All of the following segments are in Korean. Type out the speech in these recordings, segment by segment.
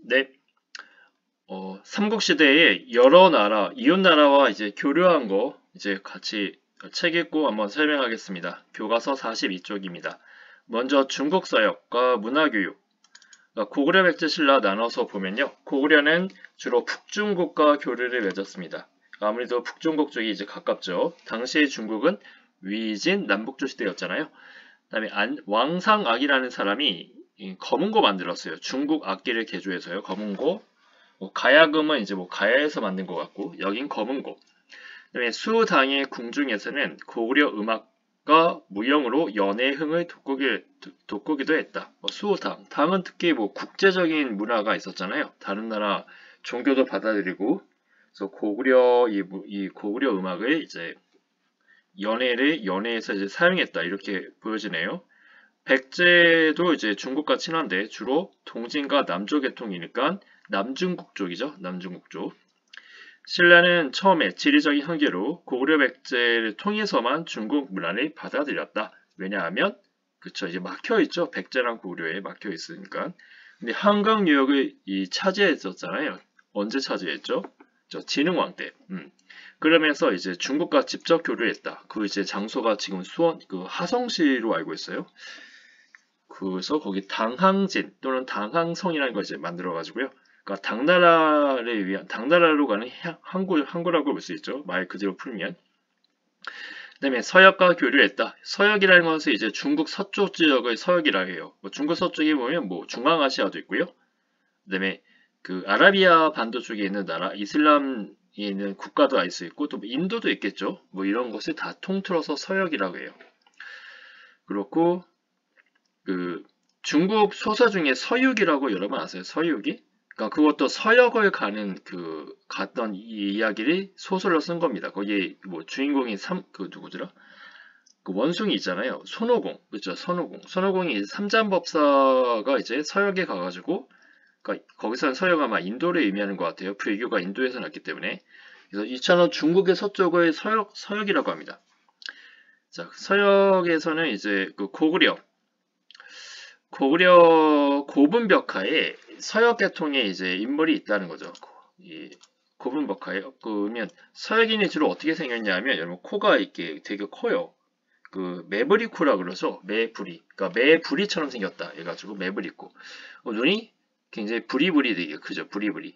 네, 삼국시대에 여러 나라, 이웃 나라와 이제 교류한 거 이제 같이 책 읽고 한번 설명하겠습니다. 교과서 42쪽입니다. 먼저 중국 서역과 문화교육. 그러니까 고구려 백제 신라 나눠서 보면요. 고구려는 주로 북중국과 교류를 맺었습니다. 아무래도 북중국 쪽이 이제 가깝죠. 당시의 중국은 위진 남북조 시대였잖아요. 그다음에 왕상악이라는 사람이 이 검은고 만들었어요. 중국 악기를 개조해서요. 검은고. 가야금은 이제 뭐 가야에서 만든 것 같고 여긴 검은고. 그다음에 수당의 궁중에서는 고구려 음악과 무용으로 연애의 흥을 돋구기도 했다. 수당, 당은 특히 뭐 국제적인 문화가 있었잖아요. 다른 나라 종교도 받아들이고, 그래서 이 고구려 음악을 이제 연애에서 이제 사용했다 이렇게 보여지네요. 백제도 이제 중국과 친한데 주로 동진과 남조 계통이니까 남중국 쪽이죠. 남중국 쪽. 신라는 처음에 지리적인 한계로 고구려 백제를 통해서만 중국 문화를 받아들였다. 왜냐하면 그쵸 이제 막혀 있죠. 백제랑 고구려에 막혀 있으니까. 근데 한강 유역을 차지했었잖아요. 언제 차지했죠? 진흥왕 때. 그러면서 이제 중국과 직접 교류했다. 그 이제 장소가 지금 수원 그 하성시로 알고 있어요. 그래서 거기 당항진 또는 당항성이라는 걸 이제 만들어 가지고요. 그러니까 당나라를 위한 당나라로 가는 항구라고 볼 수 있죠. 말 그대로 풀면. 그다음에 서역과 교류했다. 서역이라는 것은 이제 중국 서쪽 지역의 서역이라 해요. 중국 서쪽에 보면 뭐 중앙아시아도 있고요. 그다음에 그 아라비아 반도 쪽에 있는 나라, 이슬람이 있는 국가도 알 수 있고 또 인도도 있겠죠. 뭐 이런 것을 다 통틀어서 서역이라고 해요. 그렇고 그 중국 소설 중에 서육이라고 여러분 아세요? 서육이? 그러니까 그것도 서역을 갔던 이 이야기를 소설로 쓴 겁니다. 거기 뭐 주인공이 그 누구더라? 그 원숭이 있잖아요. 손오공. 그렇죠? 손오공. 손오공이 이제 삼잔법사가 이제 서역에 가가지고 그러니까 거기서는 서역 아마 인도를 의미하는 것 같아요. 불교가 인도에서 났기 때문에. 그래서 이처럼 중국의 서쪽을 서역이라고 합니다. 자, 서역에서는 이제 그 고구려 고분벽화에 서역 계통에 이제 인물이 있다는 거죠. 이 고분벽화에 그러면 서역인이 주로 어떻게 생겼냐면 여러분 코가 이렇게 되게 커요. 그 매부리코라 그러죠. 매부리. 그러니까 매부리처럼 생겼다. 해가지고 매부리코. 눈이 굉장히 부리부리 되게 크죠. 부리부리.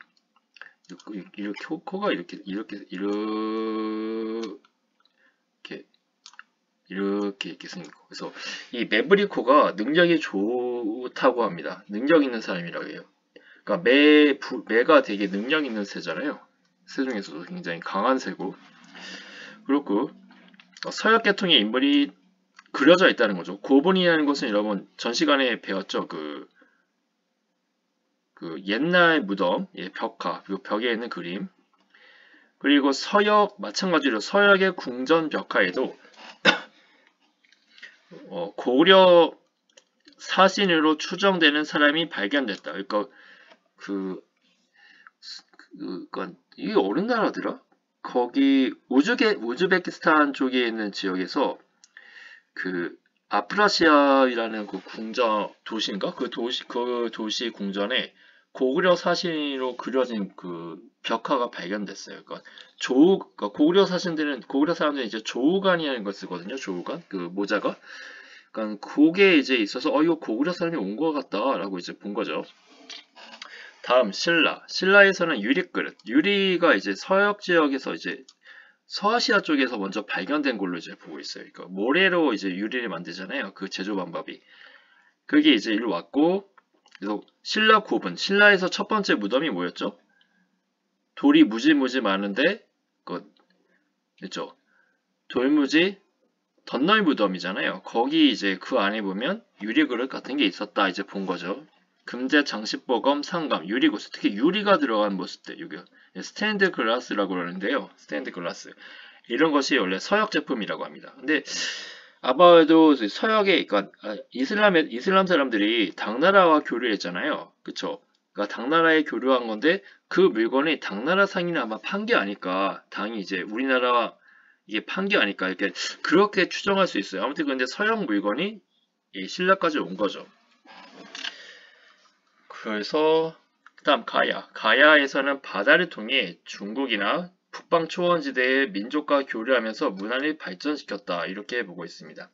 이렇게 코가 이렇게 생긴 거. 그래서 이 매브리코가 능력이 좋다고 합니다. 능력 있는 사람이라고 해요. 그러니까 매가 되게 능력 있는 새잖아요. 새 중에서도 굉장히 강한 새고. 그렇고 서역 계통의 인물이 그려져 있다는 거죠. 고분이라는 것은 여러분 전 시간에 배웠죠. 그 옛날 무덤, 벽화, 그리고 벽에 있는 그림. 그리고 마찬가지로 서역의 궁전 벽화에도 고구려 사신으로 추정되는 사람이 발견됐다. 그러니까 이게 어느 나라더라? 거기 우즈베키스탄 쪽에 있는 지역에서 그 아프라시아이라는 그 궁전 도시인가? 그 도시 궁전에 고구려 사신으로 그려진 그 벽화가 발견됐어요. 그러니까 고구려 사람들은 이제 조우관이라는 걸 쓰거든요. 조우관 그 모자가. 그러니까 그게 이제 있어서 이거 고구려 사람이 온 것 같다라고 이제 본 거죠. 다음 신라에서는 유리그릇. 유리가 이제 서역 지역에서 이제 서아시아 쪽에서 먼저 발견된 걸로 이제 보고 있어요. 그러니까 모래로 이제 유리를 만들잖아요. 그 제조 방법이. 그게 이제 일로 왔고 그래서 신라 고분. 신라에서 첫 번째 무덤이 뭐였죠? 돌이 무지무지 많은데 그렇죠. 돌무지 덧널 무덤이잖아요. 거기 이제 그 안에 보면 유리그릇 같은 게 있었다 이제 본 거죠. 금제 장식보검 상감 유리구슬 특히 유리가 들어간 모습들 여기 스탠드 글라스라고 그러는데요. 스탠드 글라스 이런 것이 원래 서역 제품이라고 합니다. 근데 아마도 서역에 그러니까 이슬람 사람들이 당나라와 교류했잖아요. 그쵸? 그러니까 당나라에 교류한 건데 그 물건이 당나라 상인이 아마 판 게 아닐까. 당이 이제 우리나라와 이게 판 게 아닐까 이렇게 그렇게 추정할 수 있어요. 아무튼 근데 서양 물건이 이 신라까지 온 거죠. 그래서 다음 가야. 가야에서는 바다를 통해 중국이나 북방 초원지대의 민족과 교류하면서 문화를 발전시켰다. 이렇게 보고 있습니다.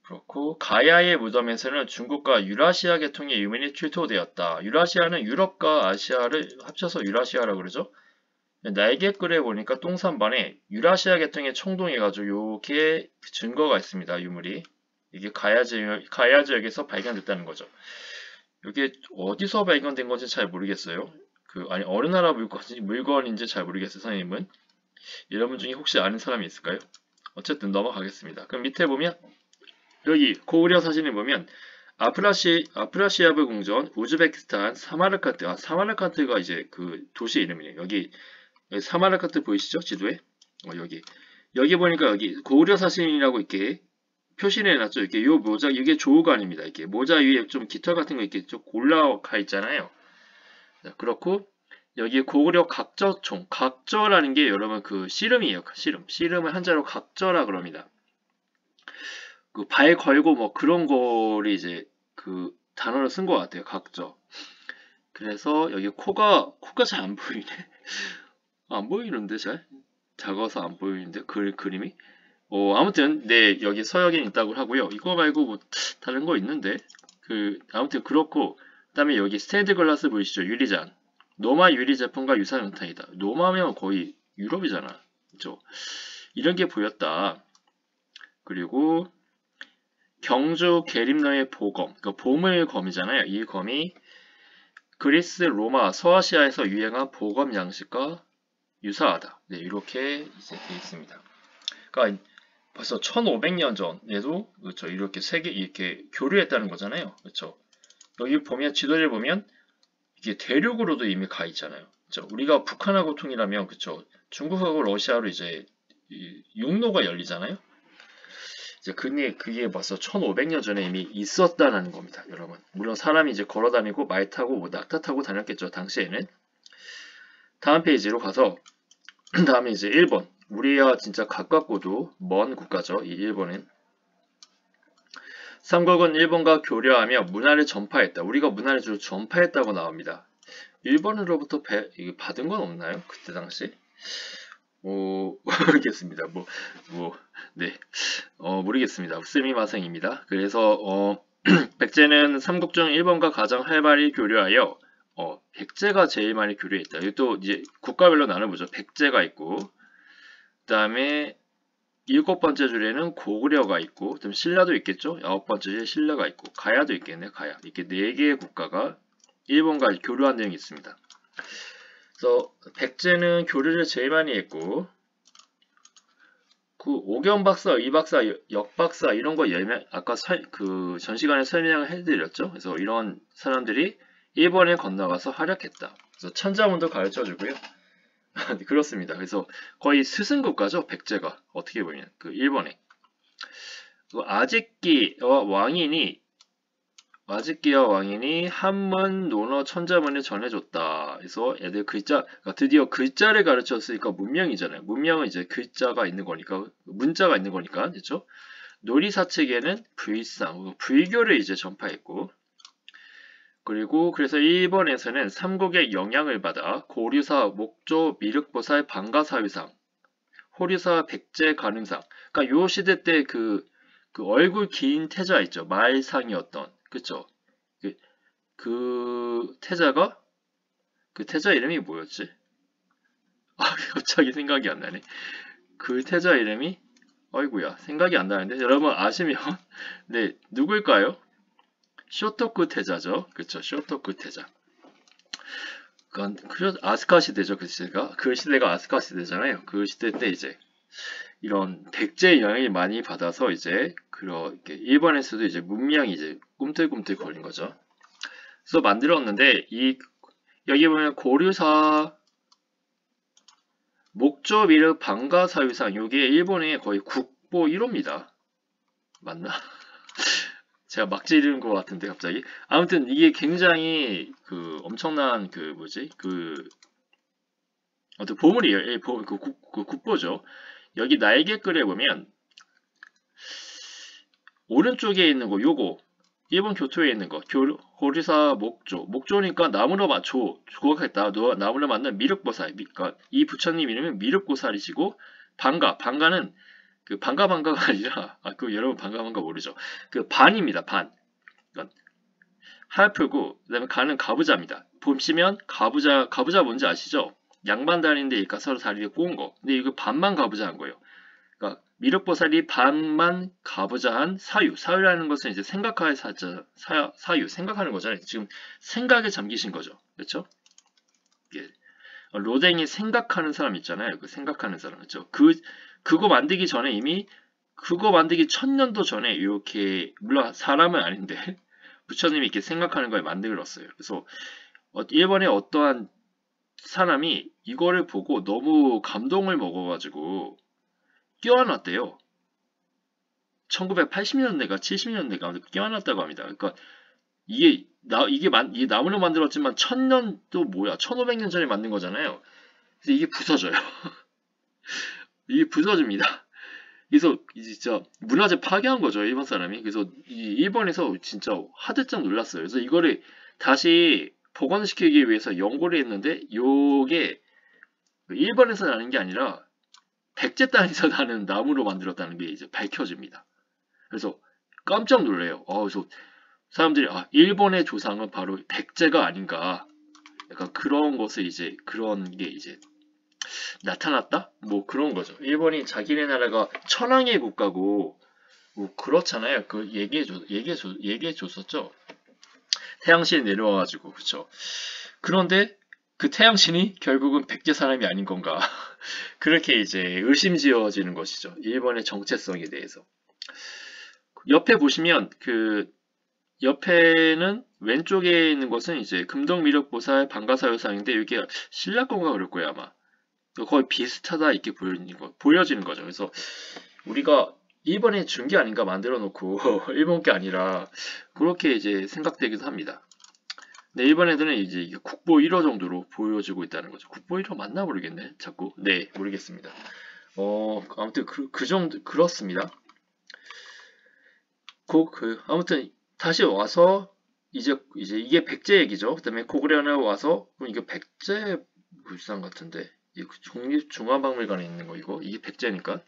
그렇고 가야의 무덤에서는 중국과 유라시아 계통의 유민이 출토되었다. 유라시아는 유럽과 아시아를 합쳐서 유라시아라고 그러죠. 날개글에 보니까 똥산반에 유라시아 계통의 총동해가지고 요게 증거가 있습니다. 유물이. 이게 가야 지역에서 발견됐다는 거죠. 이게 어디서 발견된 건지 잘 모르겠어요. 아니 어느 나라 물건인지 잘 모르겠어요. 선생님은. 여러분 중에 혹시 아는 사람이 있을까요? 어쨌든 넘어가겠습니다. 그럼 밑에 보면 여기 고구려 사진을 보면 아프라시아브 궁전, 우즈베키스탄, 사마르칸트. 사마르칸트가 이제 그 도시 이름이에요. 여기 사마르칸트 보이시죠? 지도에? 여기 보니까 여기 고구려 사진이라고 이렇게 표시를 해놨죠. 이렇게 요 모자, 이게 조우가 아닙니다. 이렇게 모자 위에 좀 깃털 같은 거 이렇게 좀 올라가 있잖아요. 자, 그렇고 여기 고구려 각저총, 각저라는 게 여러분 그 씨름이에요. 씨름을 한자로 각저라 그럽니다. 그 발 걸고 뭐 그런 거를 이제 그 단어를 쓴 것 같아요. 각저. 그래서 여기 코가 잘 안 보이네. 안 보이는데 잘? 작아서 안 보이는데 그림이? 아무튼 네 여기 서역에 있다고 하고요. 이거 말고 뭐 다른 거 있는데 아무튼 그렇고 그다음에 여기 스테인드 글라스 보이시죠? 유리잔. 노마 유리 제품과 유사한 형태이다. 노마면 거의 유럽이잖아. 그죠? 이런 게 보였다. 그리고 경주 계림너의 보검, 그러니까 보물검이잖아요. 이 검이 그리스, 로마, 서아시아에서 유행한 보검 양식과 유사하다. 네, 이렇게 이제 되어 있습니다. 그러니까 벌써 1500년 전에도 그렇죠. 이렇게 세계 이렇게 교류했다는 거잖아요. 그렇죠. 여기 보면 지도를 보면 이게 대륙으로도 이미 가 있잖아요. 그렇죠. 우리가 북한하고 통일하면 그렇죠. 중국하고 러시아로 이제 육로가 열리잖아요. 이제 그게 벌써 1500년 전에 이미 있었다는 겁니다, 여러분. 물론 사람이 이제 걸어 다니고 말 타고 뭐 낙타 타고 다녔겠죠, 당시에는. 다음 페이지로 가서 다음에 이제 일본. 우리와 진짜 가깝고도 먼 국가죠, 이 일본은. 삼국은 일본과 교류하며 문화를 전파했다. 우리가 문화를 주로 전파했다고 나옵니다. 일본으로부터 받은 건 없나요? 그때 당시? 모르겠습니다. 네. 모르겠습니다. 스미마생입니다. 그래서, 백제는 삼국 중 일본과 가장 활발히 교류하여, 백제가 제일 많이 교류했다. 여기 또 이제 국가별로 나눠보죠. 백제가 있고, 그 다음에 7번째 줄에는 고구려가 있고, 그다음 신라도 있겠죠? 9번째 줄에 신라가 있고, 가야도 있겠네, 가야. 이렇게 4개의 국가가 일본과 교류한 내용이 있습니다. 그래서 백제는 교류를 제일 많이 했고, 그 오견박사, 의박사, 역박사 이런 거 아까 전 시간에 설명을 해드렸죠. 그래서 이런 사람들이 일본에 건너가서 활약했다. 그래서 천자문도 가르쳐주고요. 그렇습니다. 그래서 거의 스승국가죠. 백제가 어떻게 보면 그 일본에 아직기와 왕인이 한문 논어 천자문을 전해줬다. 그래서 애들 드디어 글자를 가르쳤으니까 문명이잖아요. 문명은 이제 글자가 있는 거니까 문자가 있는 거니까 그렇죠. 놀이사 측에는 불교를 이제 전파했고. 그리고 그래서 일본에서는 삼국의 영향을 받아 고류사, 목조, 미륵보살, 방가사위상, 호류사, 백제, 가능상. 그러니까 요 시대 때 그 얼굴 긴 태자 있죠. 말상이었던. 그쵸? 그 태자가 그 태자 이름이 뭐였지? 갑자기 생각이 안 나네. 그 태자 이름이 어이구야 생각이 안 나는데 여러분 아시면 네 누구일까요? 쇼토쿠 태자죠. 그쵸? 쇼토쿠 태자. 아스카 시대죠. 그 시대가 아스카 시대잖아요. 그 시대 때 이제 이런 백제의 영향을 많이 받아서 이제 그렇게 일본에서도 이제 문명이 이제 꿈틀꿈틀 걸린 거죠. 그래서 만들었는데 여기 보면 고류사, 목조, 미륵, 방가사유상 이게 일본의 거의 국보 1호입니다. 맞나? 제가 막 지르는 것 같은데 갑자기. 아무튼 이게 굉장히 엄청난 어떤 보물이에요. 국보죠. 여기 날개글에 보면 오른쪽에 있는 거 요거 일본 교토에 있는 거 고리사 목조니까 나무로 맞춰 조각했다. 너 나무로 만든 미륵보살. 그러니까 이 부처님 이름은 미륵보살이시고 방가는 그 방가가 아니라 그 여러분 방가 모르죠. 그 반입니다. 반. 그러니까 하얗풀고 그다음에 가는 가부자입니다. 보시면 가부자 뭔지 아시죠? 양반 다리인데 이까 서로 다리를 꼬은 거. 근데 이거 반만 가부자한 거예요. 그러니까 미륵보살이 반만 가부자한 사유라는 것은 이제 생각할 사유 생각하는 거잖아요. 지금 생각에 잠기신 거죠. 그렇죠? 예. 로댕이 생각하는 사람 있잖아요. 그 생각하는 사람 그렇죠? 그거 만들기 전에 이미 그거 만들기 1000년도 전에 이렇게 물론 사람은 아닌데 부처님이 이렇게 생각하는 걸 만들었어요. 그래서 일본의 어떠한 사람이 이거를 보고 너무 감동을 먹어가지고 끼워놨대요. 1980년대가 70년대가 끼워놨다고 합니다. 그러니까 이게 나무로 만들었지만 1000년도 뭐야? 1500년 전에 만든 거잖아요. 그래서 이게 부서져요. 이게 부서집니다. 그래서 진짜 문화재 파괴한 거죠, 일본 사람이. 그래서 일본에서 진짜 하드짝 놀랐어요. 그래서 이거를 다시 복원시키기 위해서 연구를 했는데 요게 일본에서 나는 게 아니라 백제 땅에서 나는 나무로 만들었다는 게 이제 밝혀집니다. 그래서 깜짝 놀래요. 그래서 사람들이 일본의 조상은 바로 백제가 아닌가. 약간 그런 것을 이제 그런 게 이제 나타났다? 뭐 그런 거죠. 일본이 자기네 나라가 천황의 국가고 뭐 그렇잖아요. 그 얘기해줬었죠. 태양신이 내려와가지고 그쵸. 그런데 그 태양신이 결국은 백제 사람이 아닌 건가. 그렇게 이제 의심지어지는 것이죠. 일본의 정체성에 대해서. 옆에 보시면 그 옆에는 왼쪽에 있는 것은 이제 금동미륵보살 방가사유상인데 이게 신라건가 그럴 거예요 아마. 거의 비슷하다 이렇게 보여지는 거죠. 그래서 우리가 일본에 준 게 아닌가 만들어 놓고 일본 게 아니라 그렇게 이제 생각되기도 합니다. 네, 일본 애들은 이제 이게 국보 1호 정도로 보여지고 있다는 거죠. 국보 1호 맞나 모르겠네. 자꾸 네 모르겠습니다. 아무튼 그 정도 그렇습니다. 아무튼 다시 와서 이제 이게 백제 얘기죠. 그다음에 고구려에 와서 그럼 이거 백제 불상 같은데 이 국립중앙박물관에 있는 거 이게 백제니까.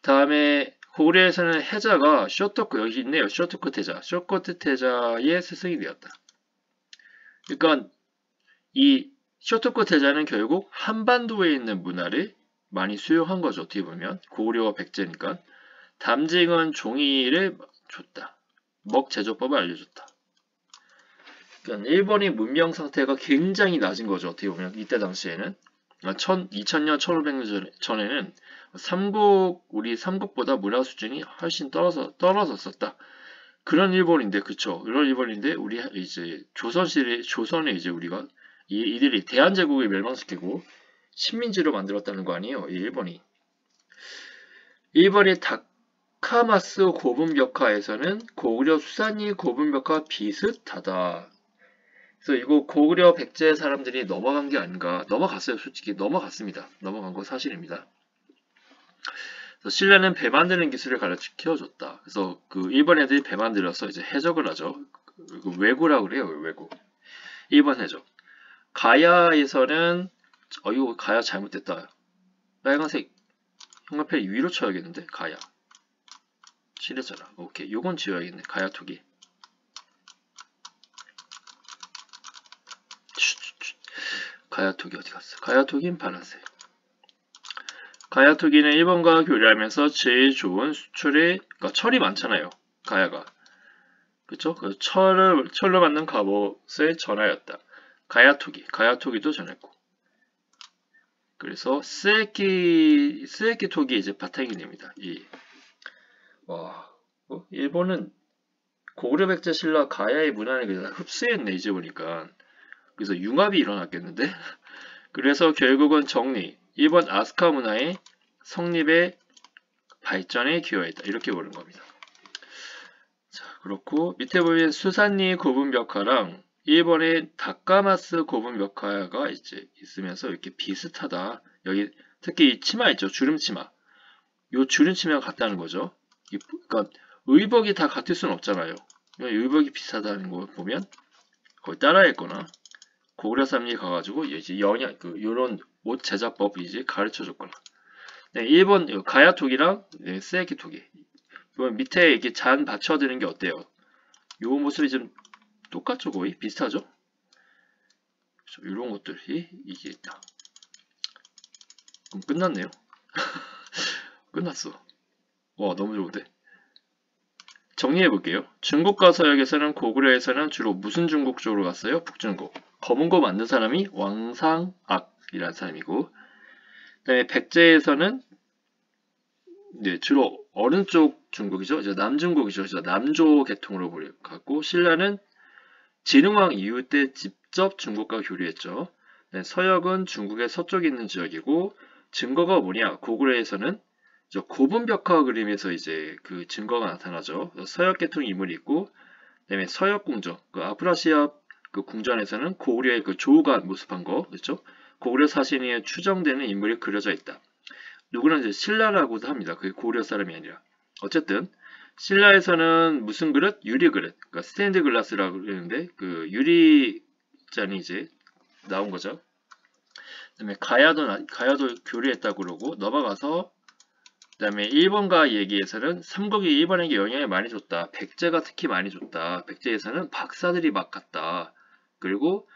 다음에 고구려에서는 해자가 쇼토크 여기 있네요. 쇼토크 태자의 스승이 되었다. 그러니까 이 쇼토크 태자는 결국 한반도에 있는 문화를 많이 수용한 거죠. 어떻게 보면 고구려와 백제니까. 담징은 종이를 줬다. 먹 제조법을 알려줬다. 그러니까 일본의 문명 상태가 굉장히 낮은 거죠. 어떻게 보면 이때 당시에는 2000년, 1500년 전에는 우리 삼국보다 문화 수준이 훨씬 떨어졌었다. 그런 일본인데, 그쵸? 그런 일본인데, 우리 이제 조선에 이제 우리가 이들이 대한제국을 멸망시키고 식민지로 만들었다는 거 아니에요? 이 일본이. 일본의 다카마스 고분벽화에서는 고구려 수산리 고분벽화 비슷하다. 그래서 이거 고구려 백제 사람들이 넘어간 게 아닌가. 넘어갔어요. 솔직히 넘어갔습니다. 넘어간 거 사실입니다. 그래서 신라는 배 만드는 기술을 가르쳐줬다. 그래서 그 일본 애들이 배 만들어서 이제 해적을 하죠. 왜구라고 그래요. 왜구. 1번 해적. 가야에서는 이거 가야 잘못됐다. 빨간색 형광펜 위로 쳐야겠는데. 가야. 칠했잖아. 오케이. 요건 지워야겠네. 가야 토기. 가야토기 어디 갔어? 가야토기는 파란색. 가야토기는 일본과 교류하면서 제일 좋은 수출이, 그러니까 철이 많잖아요. 가야가. 그쵸? 그 철로 만든 갑옷을 전하였다. 가야토기도 전했고. 그래서 스에키 토기 이제 바탕이 됩니다. 일본은 고구려 백제 신라 가야의 문화를 그냥 흡수했네 이제 보니까. 그래서 융합이 일어났겠는데? 그래서 결국은 일본 아스카 문화의 성립의 발전에 기여했다. 이렇게 보는 겁니다. 자, 그렇고 밑에 보면 수산리 고분벽화랑 일본의 다카마스 고분벽화가 이제 있으면서 이렇게 비슷하다. 여기 특히 이 치마 있죠. 주름치마. 이 주름치마가 같다는 거죠. 그러니까 의복이 다 같을 수는 없잖아요. 유벽이 비슷하다는 거 보면 거의 따라했거나 고구려 쌈리 가가지고 이제 영양 요런 옷 제작법 이제 가르쳐 줬거나. 네, 1번 가야토기랑 네, 쓰레기토기. 밑에 이렇게 잔 받쳐드는 게 어때요? 요 모습이 좀 똑같죠, 거의 비슷하죠? 이런 것들이 이게 있다. 그럼 끝났네요. 끝났어. 와, 너무 좋은데? 정리해 볼게요. 중국과 서역에서는 고구려에서는 주로 무슨 중국 쪽으로 갔어요? 북중국. 검은 거 만든 사람이 왕상악이라는 사람이고, 그다음에 백제에서는 네, 주로 어느 쪽 중국이죠? 이제 남중국이죠. 이제 남조 계통으로 갔고, 신라는 진흥왕 이후 때 직접 중국과 교류했죠. 네, 서역은 중국의 서쪽에 있는 지역이고, 증거가 뭐냐? 고구려에서는 고분벽화 그림에서 이제 그 증거가 나타나죠. 서역 계통 인물이 있고, 그다음에 서역 궁전, 그 아프라시아 그 궁전에서는 고구려의 그 조우가 모습한 거, 그렇죠? 고구려 사신이 추정되는 인물이 그려져 있다. 누구는 이제 신라라고도 합니다. 그게 고려 사람이 아니라. 어쨌든 신라에서는 무슨 그릇? 유리 그릇. 그러니까 스테인드 글라스라고 그러는데 그 유리잔이 이제 나온 거죠. 그다음에 가야도 교류했다고 그러고 넘어가서 그다음에 일본과 얘기에서는 삼국이 일본에게 영향을 많이 줬다. 백제가 특히 많이 줬다. 백제에서는 박사들이 막 갔다. 그리고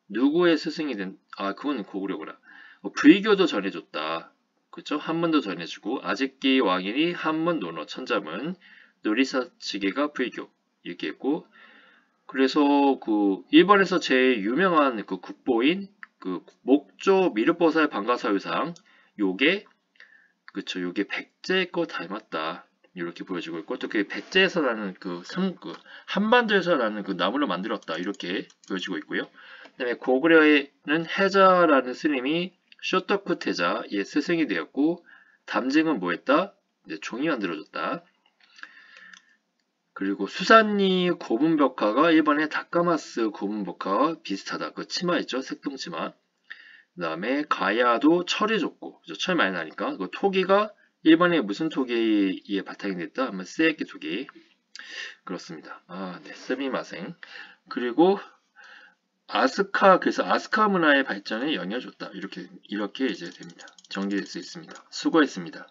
누구의 스승이 그건 고구려구나. 불교도 전해줬다. 그쵸? 한문도 전해주고 아직기 왕인이 한문 논어 천자문 노리사치계가 불교 이렇게 했고 그래서 그 일본에서 제일 유명한 그 국보인 그 목조 미륵보살 방가사유상 요게 그쵸 요게 백제 거 닮았다 이렇게 보여지고 있고 또 그 백제에서 나는 그 한반도에서 나는 그 나무를 만들었다 이렇게 보여지고 있고요. 그다음에 고구려에는 해자라는 스님이 쇼토쿠 태자의 스승이 되었고 담증은 뭐했다? 종이 만들어졌다. 그리고 수산리 고분벽화가 일본의 다카마스 고분벽화와 비슷하다. 그 치마 있죠? 색동치마. 그 다음에 가야도 철이 좋고 철 많이 나니까 그 토기가 일본의 무슨 토기에 바탕이 됐다? 아마 스에키 토기. 그렇습니다. 네, 스미마생. 그리고 그래서 아스카 문화의 발전에 영향을 줬다. 이렇게 이제 됩니다. 정리될 수 있습니다. 수고했습니다.